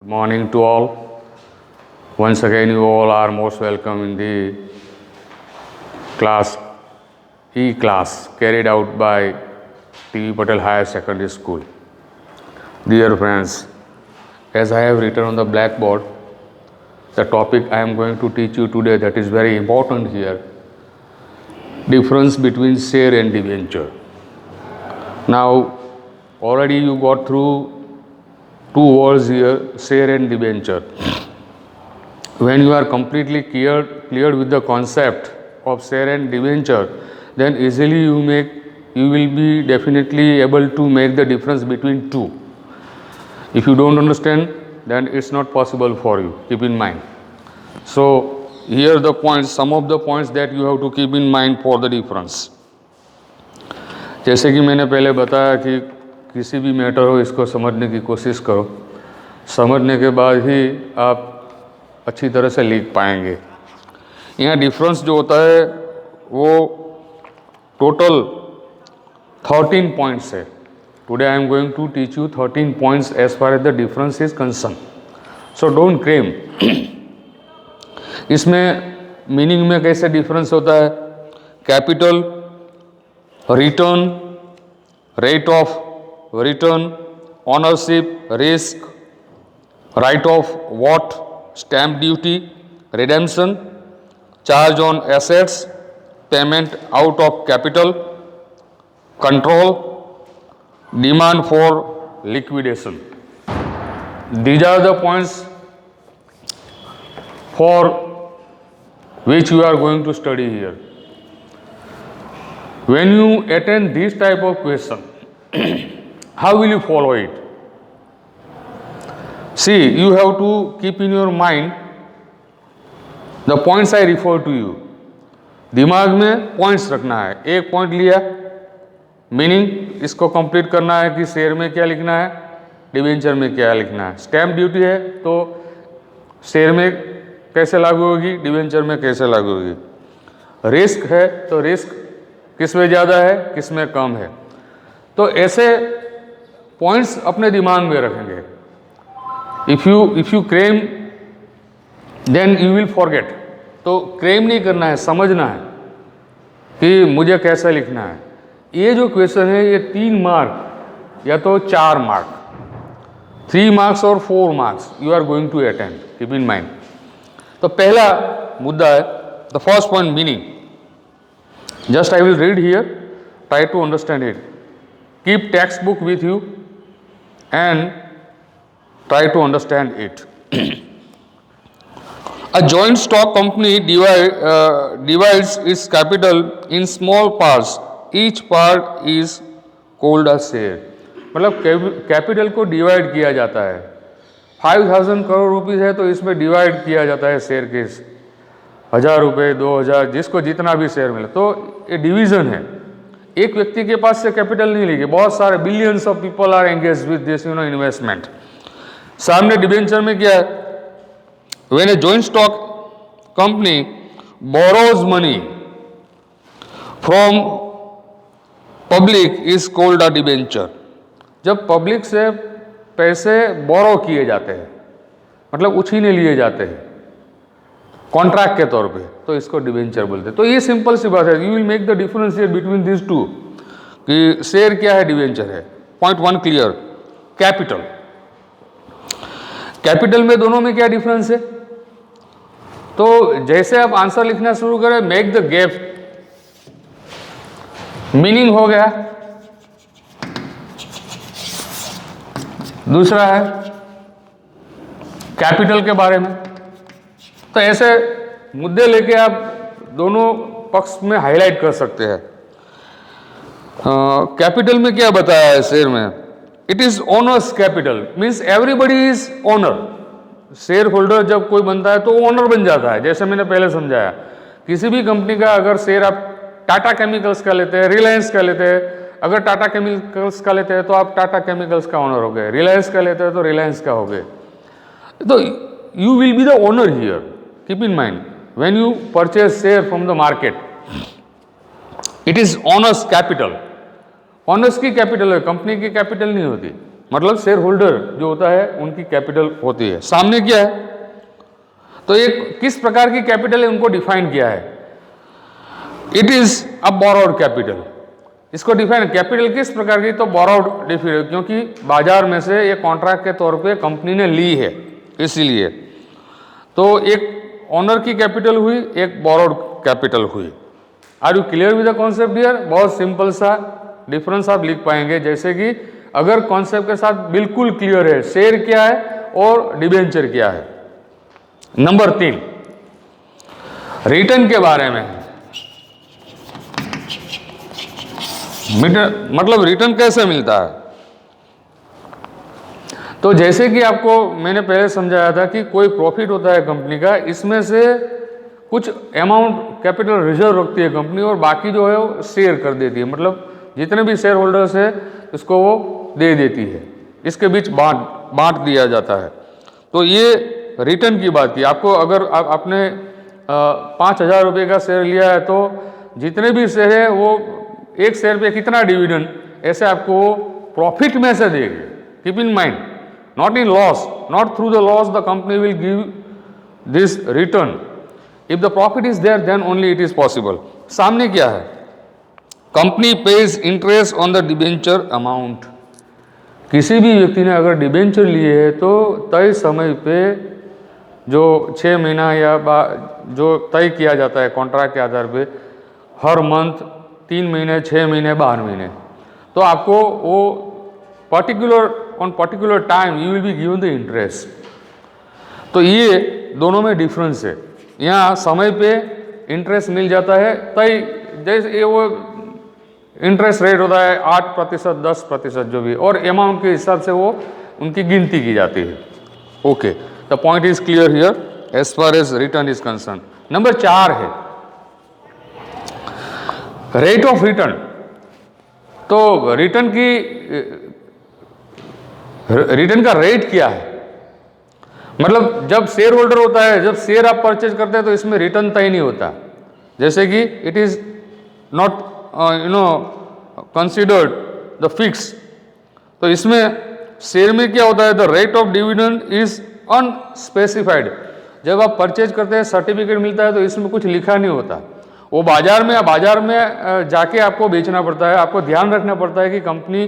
Good morning to all. Once again, you all are most welcome in the class E-class carried out by T.V. Patel Higher Secondary School. Dear friends, as I have written on the blackboard, the topic I am going to teach you today that is very important here, difference between share and debenture. Now, already you got through two words here, share and debenture. When you are completely cleared with the concept of share and debenture, then easily you will be definitely able to make the difference between two. If you don't understand, then it's not possible for you. Keep in mind. So here the points, some of the points that you have to keep in mind for the difference. जैसे कि मैंने पहले बताया कि किसी भी matter हो इसको समझने की कोशिश करो, समझने के बाद ही आप अच्छी तरह से लिख पाएंगे। यहाँ डिफरेंस जो होता है वो टोटल 13 पॉइंट्स है। Today I am going to teach you 13 points as far as the difference is concern, so don't claim. इसमें मीनिंग में कैसे डिफरेंस होता है, capital, return, rate of return, ownership, risk, right of what, stamp duty, redemption, charge on assets, payment out of capital, control, demand for liquidation. These are the points for which you are going to study here. When you attend this type of question, how will you follow it? See, you have to keep in your mind the points I refer to you. दिमाग में points रखना है। एक point लिया, meaning इसको complete करना है कि शेयर में क्या लिखना है, डिबेंचर में क्या लिखना है। स्टैम्प ड्यूटी है तो शेयर में कैसे लागू होगी, डिबेंचर में कैसे लागू होगी। रिस्क है तो रिस्क किस में ज़्यादा है, किस में कम है। तो ऐसे पॉइंट्स अपने दिमाग में रखेंगे। If you claim then you will forget. तो क्लेम नहीं करना है, समझना है कि मुझे कैसे लिखना है। ये जो क्वेश्चन है ये 3 मार्क या तो 4 मार्क, 3 मार्क्स और 4 marks you are going to attend, keep in mind. तो पहला मुद्दा है the first point, meaning. Just I will read here, try to understand it. Keep textbook with you and try to understand it. A joint stock company divides its capital in small parts. Each part is called a share. मतलब capital को divide किया जाता है। 5000 crore rupees है तो इसमें divide किया जाता है शेयर के, 1000 रुपये, 2000, जिसको जितना भी शेयर मिले। तो ये डिवीजन है। एक व्यक्ति के पास से कैपिटल नहीं लेगी, बहुत सारे billions of people are engage with this investment. सामने डिबेंचर में क्या है, when a joint stock company borrows money from public is called a debenture. जब पब्लिक से पैसे बोरो किए जाते हैं, मतलब उछीने लिए जाते हैं कॉन्ट्रैक्ट के तौर पे, तो इसको डिबेंचर बोलते हैं। तो ये सिंपल सी बात है। You will make the difference here between this two कि शेयर क्या है, डिबेंचर है। Point 1 clear. कैपिटल, कैपिटल में दोनों में क्या डिफरेंस है। तो जैसे आप आंसर लिखना शुरू करें, मेक द गैप, मीनिंग हो गया। दूसरा है कैपिटल के बारे में। तो ऐसे मुद्दे लेके आप दोनों पक्ष में हाईलाइट कर सकते हैं। कैपिटल में क्या बताया है शेयर में, it is owners capital, means everybody is owner. Share holder जब कोई बनता है तो ओनर बन जाता है। जैसे मैंने पहले समझाया, किसी भी कंपनी का अगर शेयर आप टाटा केमिकल्स का लेते हैं, रिलायंस का लेते हैं, अगर टाटा केमिकल्स का लेते हैं तो आप टाटा केमिकल्स का ओनर हो गए, रिलायंस का लेते हैं तो रिलायंस का हो गए। तो you will be the owner here, keep in mind. When you purchase share from the market, it is owners capital. Owners की कैपिटल है, कंपनी की कैपिटल नहीं होती। मतलब शेयर होल्डर जो होता है उनकी कैपिटल होती है। सामने क्या है, तो एक किस प्रकार की कैपिटल है उनको डिफाइन किया है, it is a borrowed capital. इसको डिफाइन कैपिटल किस प्रकार की, तो बोरोड डिफाइन, क्योंकि बाजार में से ये कॉन्ट्रैक्ट के तौर पे कंपनी ने ली है, इसीलिए। तो एक ऑनर की कैपिटल हुई, एक बोरोड कैपिटल हुई। Are you clear with the concept here? बहुत सिंपल सा डिफरेंस आप लिख पाएंगे, जैसे कि अगर कॉन्सेप्ट के साथ बिल्कुल क्लियर है, शेयर क्या है और डिबेंचर क्या है। नंबर 3, रिटर्न के बारे में। मतलब रिटर्न कैसे मिलता है, तो जैसे कि आपको मैंने पहले समझाया था कि कोई प्रॉफिट होता है कंपनी का, इसमें से कुछ अमाउंट कैपिटल रिजर्व रखती है कंपनी और बाकी जो है वो शेयर कर देती है, मतलब जितने भी शेयर होल्डर्स है इसको वो दे देती है, इसके बीच बांट दिया जाता है। तो ये रिटर्न की बात की। आपको अगर आपने 5,000 रुपये का शेयर लिया है तो जितने भी शेयर है वो एक शेयर पे कितना डिविडेंड, ऐसे आपको प्रॉफिट में से देंगे। Keep in mind, not in loss, not through the loss the company will give this return. If the profit is there then only it is possible. सामने क्या है, company pays interest on the debenture amount. किसी भी व्यक्ति ने अगर debenture लिए है तो तय समय पे जो 6 महीना या जो तय किया जाता है कॉन्ट्रैक्ट के आधार पे, हर मंथ 3 महीने, 6 महीने, 12 महीने, तो आपको वो particular time you will be given the interest. तो ये दोनों में डिफरेंस है। यहाँ समय पे इंटरेस्ट मिल जाता है तय, जैसे वो इंटरेस्ट रेट होता है 8%, 10% जो भी, और अमाउंट के हिसाब से वो उनकी गिनती की जाती है। Okay, the point is clear here as far as return is concern. Number 4 है रेट ऑफ रिटर्न। तो रिटर्न का रेट क्या है, मतलब जब शेयर होल्डर होता है, जब शेयर आप परचेज करते हैं तो इसमें रिटर्न तय नहीं होता, जैसे कि it is not considered the fix. तो इसमें शेयर में क्या होता है, the rate of dividend is unspecified. जब आप परचेज करते हैं सर्टिफिकेट मिलता है तो इसमें कुछ लिखा नहीं होता, वो बाजार में जाके आपको बेचना पड़ता है। आपको ध्यान रखना पड़ता है कि कंपनी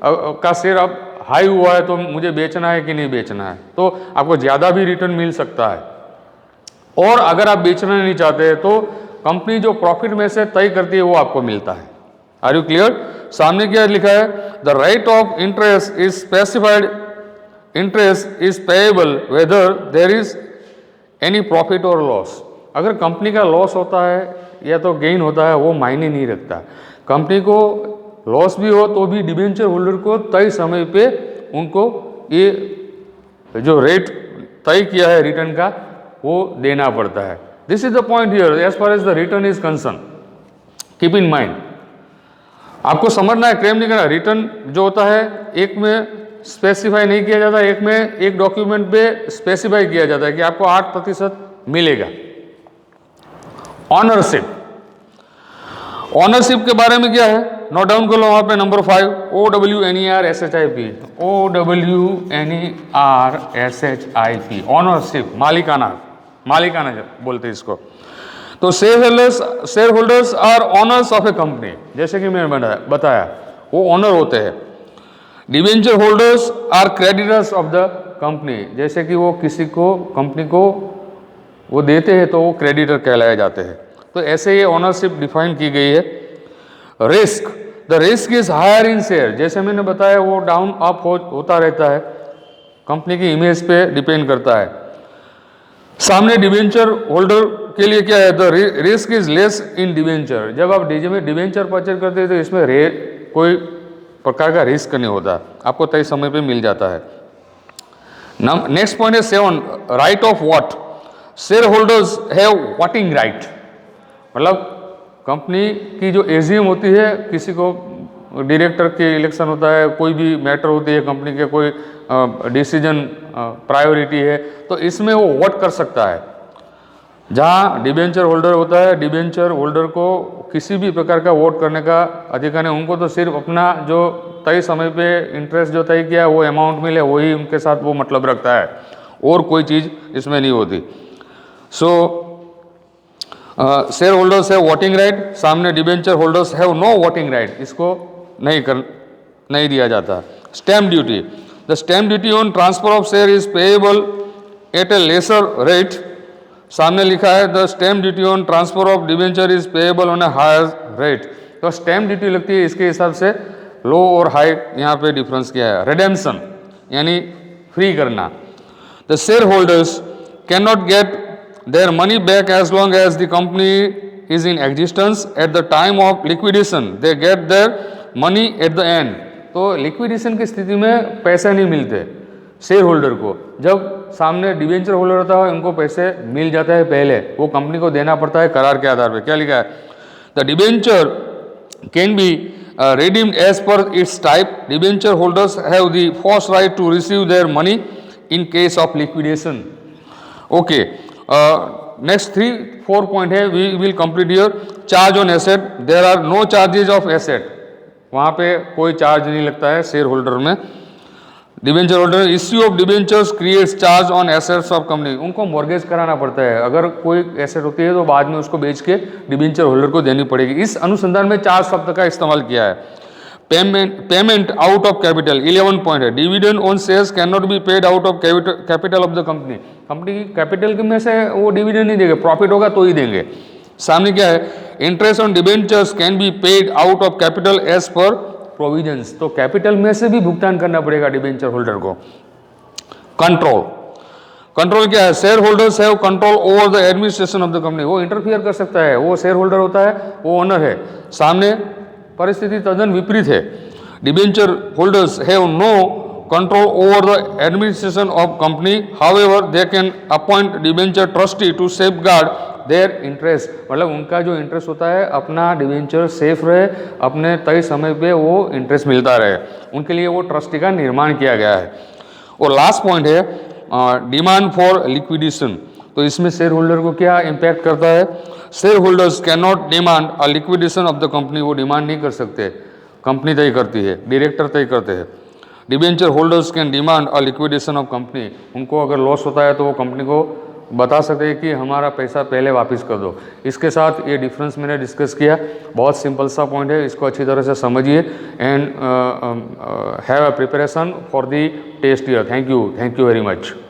का शेयर अब हाई हुआ है तो मुझे बेचना है कि नहीं बेचना है, तो आपको ज़्यादा भी रिटर्न मिल सकता है। और अगर आप बेचना नहीं चाहते हैं तो कंपनी जो प्रॉफिट में से तय करती है वो आपको मिलता है। Are you clear? सामने क्या लिखा है, the rate of interest is specified, interest is payable whether there is any profit और लॉस। अगर कंपनी का लॉस होता है या तो गेन होता है वो मायने नहीं रखता, कंपनी को लॉस भी हो तो भी डिबेंचर होल्डर को तय समय पे उनको ये जो रेट तय किया है रिटर्न का वो देना पड़ता है। This is the point here as far as the return is concern. Keep in mind, आपको समझना है, क्लेम नहीं करना। रिटर्न जो होता है एक में स्पेसिफाई नहीं किया जाता, एक में एक डॉक्यूमेंट पे स्पेसिफाई किया जाता है कि आपको 8% मिलेगा। ऑनरशिप, ऑनरशिप के बारे में क्या है, नोट डाउन कर लो वहां पे नंबर 5, OWNERSHIP, OWNERSHIP, ऑनरशिप, मालिकाना बोलते हैं इसको। तो shareholders are owners of a company, जैसे कि मैंने बताया वो ऑनर होते हैं। Debenture holders are creditors of the company, जैसे कि वो किसी को कंपनी को वो देते हैं तो वो क्रेडिटर कहलाए जाते हैं। तो ऐसे ये ऑनरशिप डिफाइन की गई है। Risk, the risk is higher in share, जैसे मैंने बताया वो डाउन अप होता रहता है, कंपनी की इमेज पे डिपेंड करता है। सामने डिबेंचर होल्डर के लिए क्या है, the risk is less in debenture. जब आप डिबेंचर परचेज करते हैं तो इसमें कोई प्रकार का रिस्क नहीं होता, आपको तय समय पे मिल जाता है। नेक्स्ट पॉइंट है 7, right of what. Share holders have voting right, मतलब कंपनी की जो एजीएम होती है, किसी को डायरेक्टर के इलेक्शन होता है, कोई भी मैटर होती है कंपनी के, कोई डिसीजन प्रायोरिटी है, तो इसमें वो वोट कर सकता है। जहाँ डिबेंचर होल्डर होता है, डिबेंचर होल्डर को किसी भी प्रकार का वोट करने का अधिकार है, उनको तो सिर्फ अपना जो तय समय पे इंटरेस्ट जो तय किया वो अमाउंट मिले, वही उनके साथ वो मतलब रखता है, और कोई चीज़ इसमें नहीं होती। सो शेयर होल्डर्स है वोटिंग राइट, सामने debenture holders have no voting right, इसको नहीं दिया जाता। Stamp duty, the stamp duty on transfer of share is payable at a lesser rate, सामने लिखा है the stamp duty on transfer of debenture is payable on a higher rate, तो stamp duty लगती है, इसके हिसाब से लो और हाई यहाँ पे डिफरेंस क्या है। रिडेम्पशन यानी फ्री करना, the share holders can not gate their money back as long as the company is in existence. At the time of liquidation they get their money at the end, तो liquidation की स्थिति में पैसे नहीं मिलते share holder को, जब सामने डिबेंचर होल्डर होता है उनको पैसे मिल जाता है पहले, वो कंपनी को देना पड़ता है करार के आधार पे। क्या लिखा है, the debenture can be redeemed as per its type, debenture holders have the first right to receive their money in case of liquidation. Okay, next 3-4 point है, we will complete here. Charge on asset, there are no charges of asset, वहाँ पे कोई charge नहीं लगता है share holder में। Debenture holder, issue of debentures creates charge on assets of company, उनको mortgage कराना पड़ता है, अगर कोई एसेट होती है तो बाद में उसको बेच के डिबेंचर होल्डर को देनी पड़ेगी। इस अनुसंधान में चार्ज शब्द का इस्तेमाल किया है। Payment out of capital, 11 point है, dividend on shares can not be paid out of capital of the company, company की कैपिटल में से वो डिविडेंड नहीं देंगे, प्रॉफिट होगा तो ही देंगे। सामने क्या है, interest on debentures can be paid out of capital as per provisions, तो कैपिटल में से भी भुगतान करना पड़ेगा डिबेंचर होल्डर को। कंट्रोल, कंट्रोल क्या है, shareholders have control over the administration of the company, वो इंटरफियर कर सकता है, वो शेयर होल्डर होता है, वो ओनर है। सामने परिस्थिति तद्दन विपरीत है, debenture holders have no control over the administration of company, however they can appoint debenture trustee to safeguard their interest, मतलब उनका जो इंटरेस्ट होता है अपना डिबेंचर सेफ रहे, अपने तय समय पे वो इंटरेस्ट मिलता रहे, उनके लिए वो ट्रस्टी का निर्माण किया गया है। और लास्ट पॉइंट है डिमांड फॉर लिक्विडेशन, तो इसमें शेयर होल्डर को क्या इम्पैक्ट करता है, share holders can not demand a liquidation of the company, वो डिमांड नहीं कर सकते, कंपनी तय करती है, डायरेक्टर तय करते हैं। Debenture holders can demand a liquidation of company, उनको अगर लॉस होता है तो वो कंपनी को बता सकते हैं कि हमारा पैसा पहले वापस कर दो। इसके साथ ये डिफरेंस मैंने डिस्कस किया, बहुत सिंपल सा पॉइंट है, इसको अच्छी तरह से समझिए and have a preparation for the test year. Thank you very much.